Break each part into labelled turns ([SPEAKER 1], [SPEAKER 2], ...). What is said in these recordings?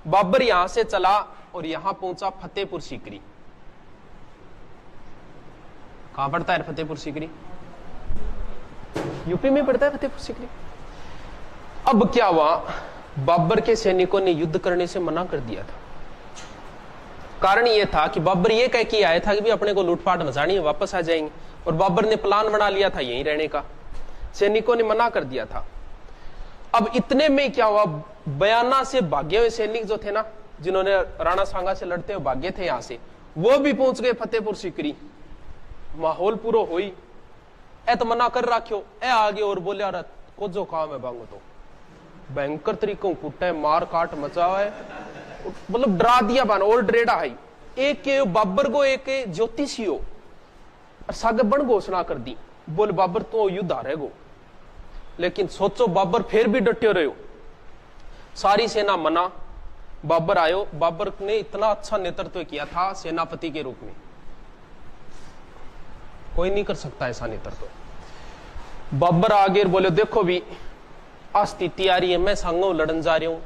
[SPEAKER 1] बाबर यहां से चला और यहां पहुंचा फतेहपुर सीकरी। कहां पड़ता है फतेहपुर सीकरी? यूपी में पड़ता है फतेहपुर सीकरी। अब क्या हुआ, बाबर के सैनिकों ने युद्ध करने से मना कर दिया था। कारण यह था कि बाबर यह कह के आया था कि भी अपने को लूटपाट मचानी है, वापस आ जाएंगे, और बाबर ने प्लान बना लिया था यहीं रहने का। सैनिकों ने मना कर दिया था। अब इतने में क्या हुआ, बयाना से भागे हुए सैनिक जो थे ना, जिन्होंने राणा सांगा से लड़ते हुए भागे थे यहां से, वो भी पहुंच गए फतेहपुर सीकरी। माहौल पूरा हुई, ए तो मना कर रखियो, ए आगे और बोलिया रहा को जो काम है बांगो तो भयंकर तरीकों कुटे मार काट मचावा है, मतलब डरा दिया बान और ड्रेडा है। एक के बाबर को एक ज्योतिषी हो और सागे बन घोषणा कर दी, बोले बाबर तो युद्ध हारेगो। लेकिन सोचो बाबर फिर भी डटे रहे हो, सारी सेना मना, बाबर आयो। बाबर ने इतना अच्छा नेतृत्व किया था सेनापति के रूप में, कोई नहीं कर सकता ऐसा नेतृत्व। बाबर आगे बोले देखो भी आ स्थिति आ रही है, मैं सांगो लड़न जा रहा हूं,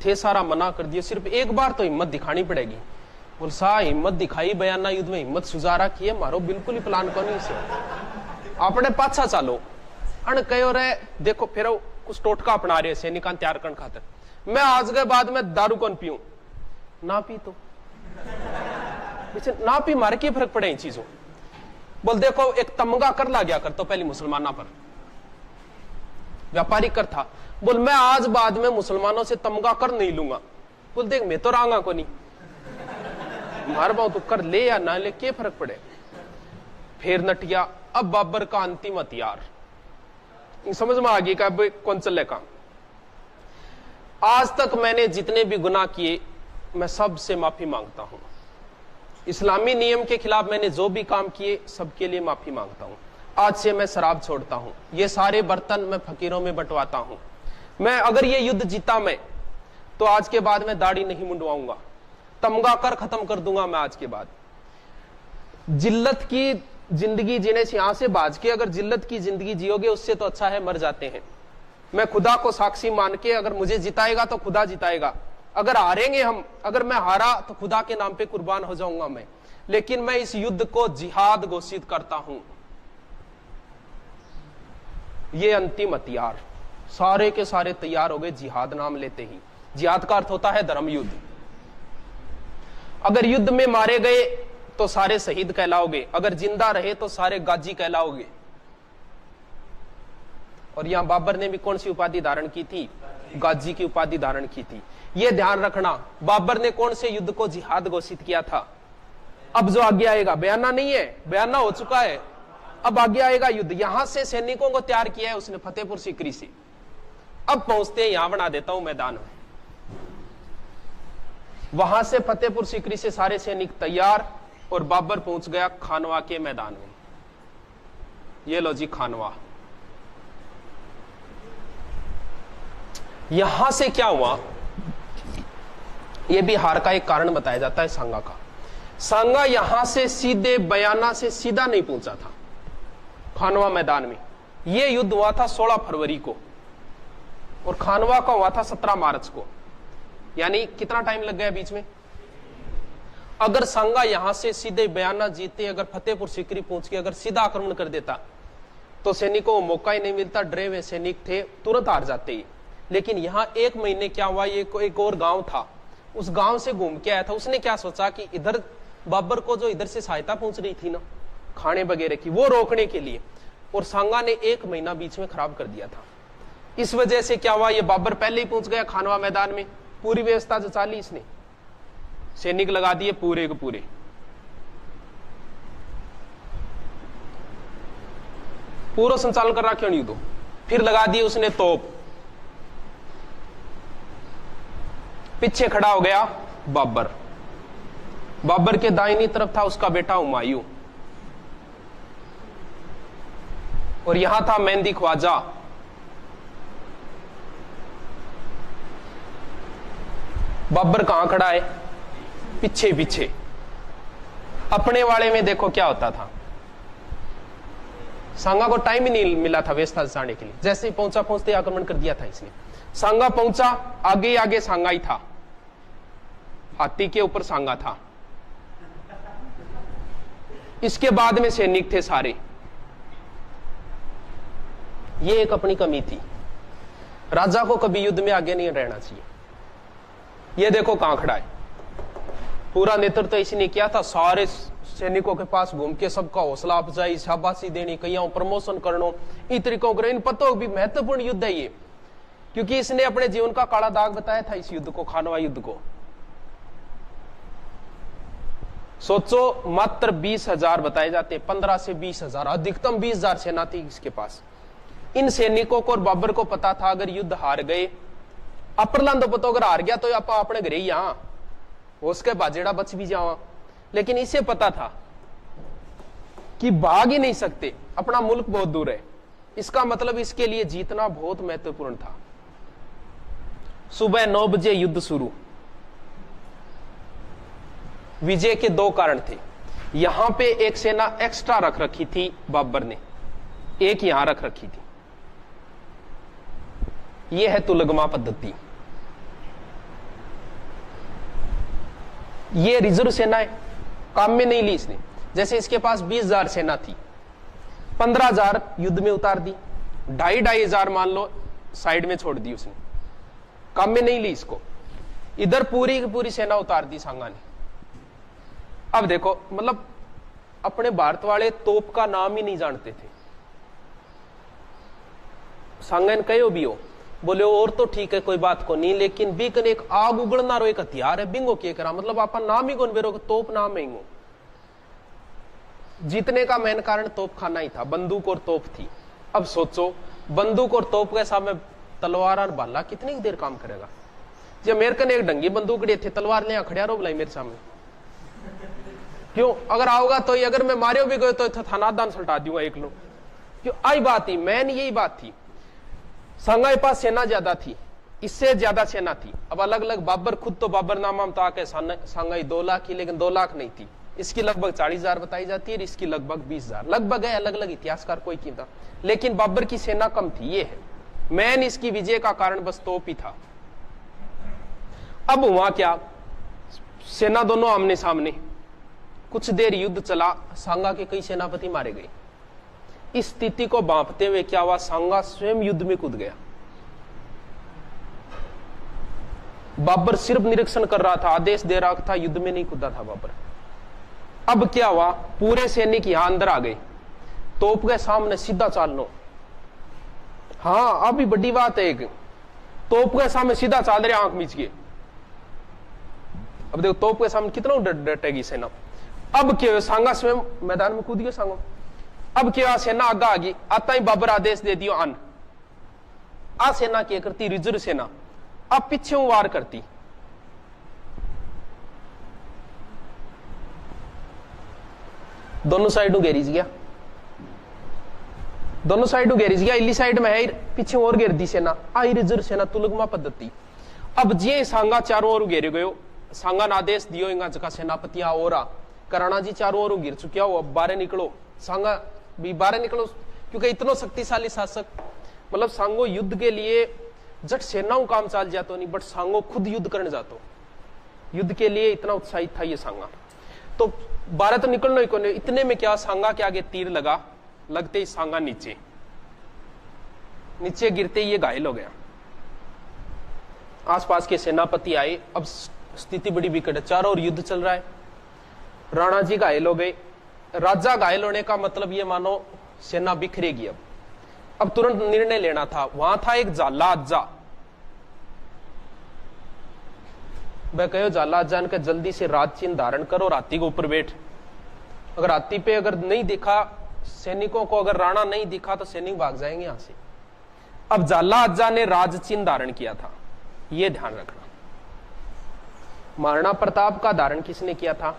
[SPEAKER 1] थे सारा मना कर दिया, सिर्फ एक बार तो हिम्मत दिखानी पड़ेगी। बोल सा हिम्मत दिखाई, बयाना युद्ध में हिम्मत सुजारा की है, मारो बिल्कुल ही प्लान को नहीं से अपने पाछा चालो। अन कहो रे देखो फिर कुछ टोटका अपना रहे सैनिकान तैयार करने खातर, मैं आज के बाद में दारू कौन पीऊं, ना पी तो ना पी, मारे क्या फर्क पड़े इन चीजों। बोल देखो एक तमगा कर ला गया कर तो पहले मुसलमाना पर, व्यापारी कर था। बोल मैं आज बाद में मुसलमानों से तमगा कर नहीं लूंगा। बोल देख मैं तो रांगा को नहीं, मार बाऊ तो कर ले या ना ले, क्या फर्क पड़े। फिर नटिया। अब बाबर का अंतिम हथियार समझ में आ गई का कौन चले काम। आज तक मैंने जितने भी गुनाह किए मैं सबसे माफी मांगता हूं, इस्लामी नियम के खिलाफ मैंने जो भी काम किए सबके लिए माफी मांगता हूं। आज से मैं शराब छोड़ता हूं, ये सारे बर्तन मैं फकीरों में बंटवाता हूं। मैं अगर ये युद्ध जीता मैं तो आज के बाद मैं दाढ़ी नहीं मुंडवाऊंगा, तमगा कर खत्म कर दूंगा मैं आज के बाद। जिल्लत की जिंदगी जीने से यहां से बाज के अगर जिल्लत की जिंदगी जियोगे उससे तो अच्छा है मर जाते हैं। मैं खुदा को साक्षी मान के अगर मुझे जिताएगा तो खुदा जिताएगा, अगर हारेंगे हम, अगर मैं हारा तो खुदा के नाम पे कुर्बान हो जाऊंगा मैं। लेकिन मैं इस युद्ध को जिहाद घोषित करता हूं, ये अंतिम हथियार। सारे के सारे तैयार हो गए जिहाद नाम लेते ही। जिहाद का अर्थ होता है धर्म युद्ध। अगर युद्ध में मारे गए तो सारे शहीद कहलाओगे, अगर जिंदा रहे तो सारे गाजी कहलाओगे। और यहां बाबर ने भी कौन सी उपाधि धारण की थी? गाजी की उपाधि धारण की थी। यह ध्यान रखना, बाबर ने कौन से युद्ध को जिहाद घोषित किया था। अब जो आगे आएगा बयाना नहीं है, बयाना हो चुका है, अब आगे आएगा युद्ध। यहां से सैनिकों को तैयार किया है उसने फतेहपुर सीकरी से। अब पहुंचते हैं, यहां बना देता हूं मैदान में। वहां से फतेहपुर सीकरी से सारे सैनिक तैयार और बाबर पहुंच गया खानवा के मैदान में। ये लो जी खानवा। यहां से क्या हुआ, यह भी हार का एक कारण बताया जाता है सांगा का। सांगा यहां से सीधे बयाना से सीधा नहीं पहुंचा था खानवा मैदान में। यह युद्ध हुआ था 16 फरवरी को और खानवा का हुआ था 17 मार्च को, यानी कितना टाइम लग गया बीच में। अगर सांगा यहां से सीधे बयाना जीते, अगर फतेहपुर सीकरी पहुंच के अगर सीधा आक्रमण कर देता तो सैनिकों को मौका ही नहीं मिलता, डरे हुए सैनिक थे, तुरंत हार जाते ही। लेकिन यहां एक महीने क्या हुआ, ये एक और गांव था, उस गांव से घूम के आया था। उसने क्या सोचा कि इधर बाबर को जो इधर से सहायता पहुंच रही थी ना खाने वगैरह की, वो रोकने के लिए, और सांगा ने एक महीना बीच में खराब कर दिया था। इस वजह से क्या हुआ, ये बाबर पहले ही पहुंच गया खानवा मैदान में। पूरी व्यवस्था जो चाली इसने, सैनिक लगा दिए पूरे के पूरे। पूरा संचालन कर रहा क्यों नहीं, तो फिर लगा दिए उसने तोप। पीछे खड़ा हो गया बाबर। बाबर के दाहिनी तरफ था उसका बेटा हुमायूं, और यहां था मेहंदी ख्वाजा। बाबर कहां खड़ा है, पीछे पीछे। अपने वाले में देखो क्या होता था, सांगा को टाइम ही नहीं मिला था व्यवस्था जाने के लिए। जैसे ही पहुंचा, पहुंचते आक्रमण कर दिया था इसने। सांगा पहुंचा, आगे आगे सांगा ही था। हाथी के ऊपर सांगा था। इसके बाद में सैनिक थे सारे। ये एक अपनी कमी थी। राजा को कभी युद्ध में आगे नहीं रहना चाहिए। ये देखो कहां खड़ा है, पूरा नेतृत्व तो इसने किया था। सारे सैनिकों के पास घूम के सबका हौसला अफजाई, शाबाशी देनी, कहीं प्रमोशन करनो, इन तरीकों को। इन पतों भी महत्वपूर्ण युद्ध है ये, क्योंकि इसने अपने जीवन का काला दाग बताया था इस युद्ध को, खानवा युद्ध को। सोचो, मात्र 20,000 बताए जाते हैं, 15 से 20,000, अधिकतम 20,000 सेना थी इसके पास। इन सैनिकों को और बाबर को पता था अगर युद्ध हार गए, अपरलंद पतो अगर हार गया तो आप अपने घर ही यहां उसके बाजेड़ा बच भी जावा। लेकिन इसे पता था कि भाग ही नहीं सकते, अपना मुल्क बहुत दूर है। इसका मतलब इसके लिए जीतना बहुत महत्वपूर्ण था। सुबह 9 बजे युद्ध शुरू। विजय के 2 कारण थे। यहां पे एक सेना एक्स्ट्रा रख रखी थी बाबर ने, एक यहां रख रखी थी। यह है तुलगमा पद्धति। ये रिजर्व सेना है, काम में नहीं ली इसने। जैसे इसके पास 20,000 सेना थी, 15,000 युद्ध में उतार दी, 2,500 मान लो साइड में छोड़ दी उसने, काम में नहीं ली इसको। इधर पूरी की पूरी सेना उतार दी सांगा ने। अब देखो, मतलब अपने भारत वाले तोप का नाम ही नहीं जानते थे। सांगा ने कहो भी हो, बोले और तो ठीक है कोई बात को नहीं, लेकिन बीकन एक आग उगड़ना रो एक हथियार है, बिंगो के करा, मतलब आप नाम ही कौन बेरो, तोप नाम है। जीतने का मेन कारण तोप खाना ही था, बंदूक और तोप थी। अब सोचो, बंदूक और तोप के सामने तलवार और भाला कितनी देर काम करेगा। जब अमेरिकन एक ढंगी बंदूक थे, तलवार ले खड़िया रो बुलाई मेरे सामने, क्यों? अगर आओगा तो अगर मैं मारे भी गए तो थानादान सल्टा दूंगा एक लोग, क्यों? आई बात ही मैन यही बात थी। सांगा के पास सेना ज्यादा थी, इससे ज्यादा सेना थी। अब अलग अलग, बाबर खुद तो बाबर नामा था कि सांगा 2 लाख की, लेकिन 2 लाख नहीं थी। इसकी लगभग 40,000 बताई जाती है, इसकी लगभग 20,000, लगभग है, अलग अलग इतिहासकार कोई की था। लेकिन बाबर की सेना कम थी, ये है मैन इसकी विजय का कारण, बस तोप ही था। अब हुआ क्या, सेना दोनों आमने सामने, कुछ देर युद्ध चला, सांगा के कई सेनापति मारे गए। इस स्थिति को बांपते हुए क्या हुआ, सांगा स्वयं युद्ध में कूद गया। बाबर सिर्फ निरीक्षण कर रहा था, आदेश दे रहा था, युद्ध में नहीं कूदा था बाबर। अब क्या हुआ, पूरे सैनिक यहां अंदर आ गए, तोप के सामने सीधा चाल लो। हाँ, अभी बड़ी बात है, एक तोप के सामने सीधा चाल रहे, आंख मीच के। अब देखो तोप के सामने कितना डटेगी सेना। अब क्या, सांगा स्वयं मैदान में कूद गया सांगा। अब क्या, सेना आगे आ गई, आता ही बाबर आदेश दे दियो आन। आ सेना क्या करती, रिजर्व सेना अब पीछे वार करती। दोनों साइडों घेरीज गया, दोनों साइडों घेरीज गया। इली साइड में है, पीछे और घेर दी सेना, आई रिजर्व सेना, तुलगमा पद्धति। अब जे सांगा चारों ओर घेरे गयो, सांगा ने आदेश दियो इंगा जका सेनापति और कराना जी चारों ओर गिर चुकिया हो, अब बाहर निकलो। सांगा भी बाहर निकलो, क्योंकि इतना शक्तिशाली शासक, मतलब सांगो युद्ध के लिए जट सेनाओं काम चाल जातो नहीं, बट सांगो खुद युद्ध करने जातो। युद्ध के लिए इतना उत्साहित था ये सांगा। तो बारह तो निकलना ही कोने। इतने में क्या, सांगा के आगे तीर लगा, लगते ही सांगा नीचे गिरते ही ये घायल हो गया। आसपास के सेनापति आए, अब स्थिति बड़ी विकट है, चारों ओर युद्ध चल रहा है। राणा जी घायल हो गए। राजा घायल होने का मतलब ये मानो सेना बिखरेगी। अब तुरंत निर्णय लेना था। वहां था एक जाला अज्जा, वह कहो जाला अज्जा ने जल्दी से राज चिन्ह धारण करो और हाथी के ऊपर बैठ। अगर हाथी पे अगर नहीं दिखा सैनिकों को, अगर राणा नहीं दिखा तो सैनिक भाग जाएंगे यहां से। अब जाला अज्जा ने राज चिन्ह धारण किया था, यह ध्यान रखना। महाराणा प्रताप का धारण किसने किया था?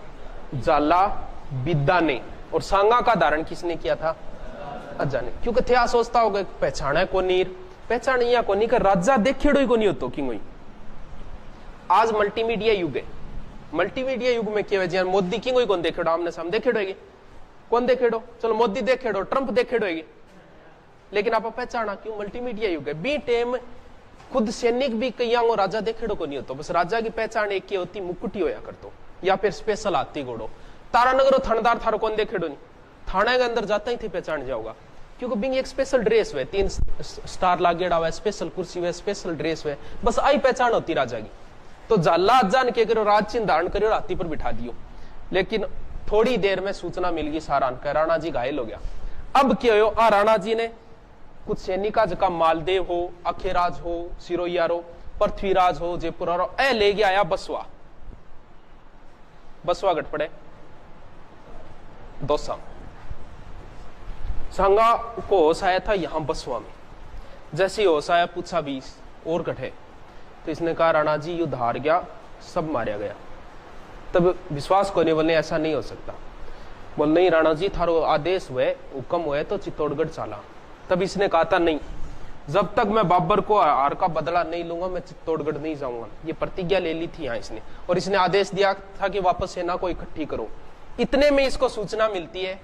[SPEAKER 1] जाला बिद्दा ने। और सांगा का धारण किसने किया था? अज्जा ने। क्योंकि थे सोचता होगा पहचाना है कोनीर, पहचान या कोनी का राजा देखेड़ो ही कोनी होतो क्यों। आज मल्टीमीडिया युग है। मल्टीमीडिया युग में क्या है, मोदी की कोई कौन देखेड़ो, आमने सामने देखेड़ो, कौन देखेड़ो, चलो मोदी देखेड़ो, ट्रंप देखेड़ो, लेकिन आप पहचाना क्यों? मल्टीमीडिया युग है। बी टेम खुद सैनिक भी कई राजा देखेड़ो को नहीं होता, बस राजा की पहचान एक ही होती, मुकुटी होया करतो या फिर स्पेशल हाथी घोड़ो। तारानगर थानेदार थारो कौन देखेड़ो नहीं, थाने के अंदर जाता ही थी पहचान जाओगा, क्योंकि बिंग एक स्पेशल ड्रेस हुए, 3 स्टार लागेड़ा हुआ, स्पेशल कुर्सी हुए, स्पेशल ड्रेस हुए, बस आई पहचान होती राजा की। तो जाला जान के करो, राज चिन्ह धारण करो, हाथी पर बिठा दियो। लेकिन थोड़ी देर में सूचना मिल गई सारान का, राणा जी घायल हो गया। अब क्या हो, राणा जी ने कुछ सैनिका जका मालदेव हो, अखेराज हो, सिरोहिया रो, पृथ्वीराज हो, जयपुर रो, ए ले गया आया बसवा। बसवा गट पड़े दौसा, संगा को होश आया था यहां बसवा में। जैसे ही होश आया पूछा 20 और गठे, तो इसने कहा राणा जी युद्ध हार गया, सब मारा गया। तब विश्वास करने वाले ऐसा नहीं हो सकता, बोल नहीं राणा जी थारो आदेश हुए, हुक्म हुए तो चित्तौड़गढ़ चला। तब इसने कहा था नहीं, जब तक मैं बाबर को हार का बदला नहीं लूंगा मैं चित्तौड़गढ़ नहीं जाऊंगा। ये प्रतिज्ञा ले ली थी यहाँ इसने, और इसने आदेश दिया था कि वापस सेना को इकट्ठी करो। इतने में इसको सूचना मिलती है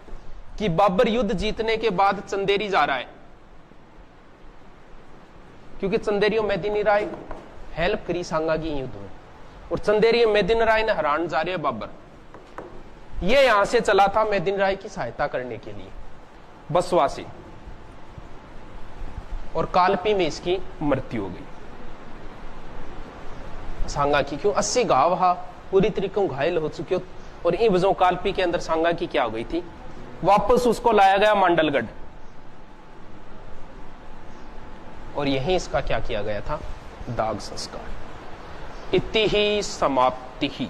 [SPEAKER 1] कि बाबर युद्ध जीतने के बाद चंदेरी जा रहा है, क्योंकि चंदेरियों मेदिनी राय हेल्प करी सांगा की युद्ध में, और चंदेरी मेदिनी राय ने हरान जा रहे बाबर। ये यहां से चला था मेदिनी राय की सहायता करने के लिए बसवा से, और कालपी में इसकी मृत्यु हो गई सांगा की। क्यों 80 घाव हा, पूरी तरीके घायल हो चुके हो, और इन वजहों कालपी के अंदर सांगा की क्या हो गई थी। वापस उसको लाया गया मांडलगढ़, और यहीं इसका क्या किया गया था, दाग संस्कार। इति ही समाप्ति ही।